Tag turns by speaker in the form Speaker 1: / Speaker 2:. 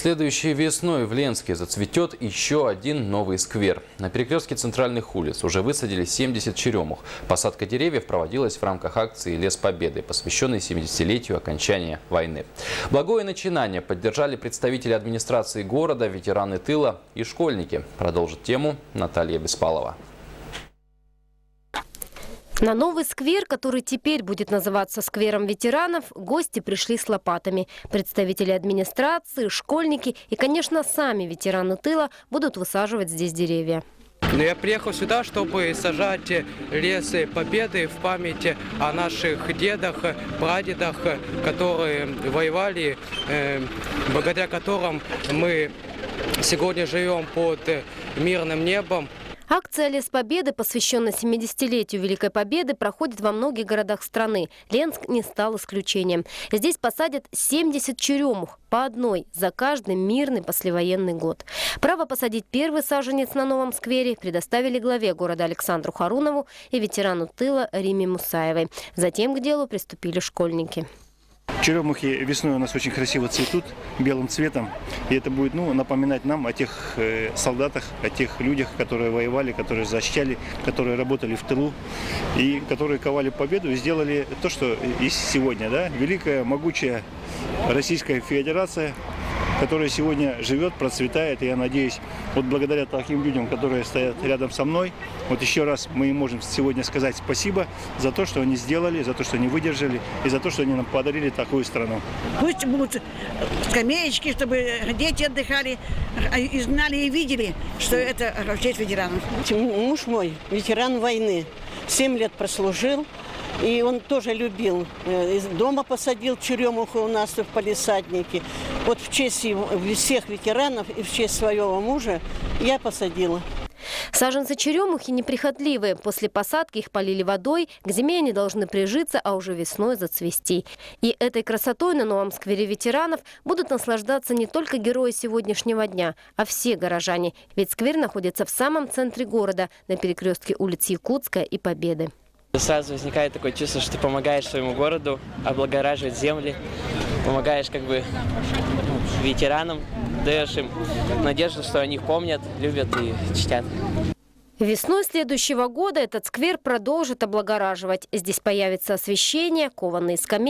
Speaker 1: Следующей весной в Ленске зацветет еще один новый сквер. На перекрестке центральных улиц уже высадили 70 черемух. Посадка деревьев проводилась в рамках акции «Лес Победы», посвященной 70-летию окончания войны. Благое начинание поддержали представители администрации города, ветераны тыла и школьники. Продолжит тему Наталья Беспалова.
Speaker 2: На новый сквер, который теперь будет называться сквером ветеранов, гости пришли с лопатами. Представители администрации, школьники и, конечно, сами ветераны тыла будут высаживать здесь деревья.
Speaker 3: Я приехал сюда, чтобы сажать лесы Победы в память о наших дедах, прадедах, которые воевали, благодаря которым мы сегодня живем под мирным небом.
Speaker 2: Акция «Лес Победы», посвященная 70-летию Великой Победы, проходит во многих городах страны. Ленск не стал исключением. Здесь посадят 70 черемух, по одной, за каждый мирный послевоенный год. Право посадить первый саженец на новом сквере предоставили главе города Александру Харунову и ветерану тыла Риме Мусаевой. Затем к делу приступили школьники.
Speaker 4: Черемухи весной у нас очень красиво цветут белым цветом. И это будет напоминать нам о тех солдатах, о тех людях, которые воевали, которые защищали, которые работали в тылу и которые ковали победу и сделали то, что есть сегодня. Да? Великая, могучая Российская Федерация, которая сегодня живет, процветает. И я надеюсь, вот благодаря таким людям, которые стоят рядом со мной, вот еще раз мы им можем сегодня сказать спасибо за то, что они сделали, за то, что они выдержали и за то, что они нам подарили такую страну.
Speaker 5: Пусть будут скамеечки, чтобы дети отдыхали и знали и видели, что это честь ветеранов.
Speaker 6: Муж мой ветеран войны, 7 лет прослужил. И он тоже любил. Из дома посадил черемуху у нас в палисаднике. Вот в честь всех ветеранов и в честь своего мужа я посадила.
Speaker 2: Саженцы черемухи неприхотливые. После посадки их полили водой, к зиме они должны прижиться, а уже весной зацвести. И этой красотой на новом сквере ветеранов будут наслаждаться не только герои сегодняшнего дня, а все горожане. Ведь сквер находится в самом центре города, на перекрестке улиц Якутская и Победы.
Speaker 7: Сразу возникает такое чувство, что ты помогаешь своему городу облагораживать земли, помогаешь ветеранам, даешь им надежду, что они помнят, любят и чтят.
Speaker 2: Весной следующего года этот сквер продолжит облагораживать. Здесь появится освещение, кованые скамейки.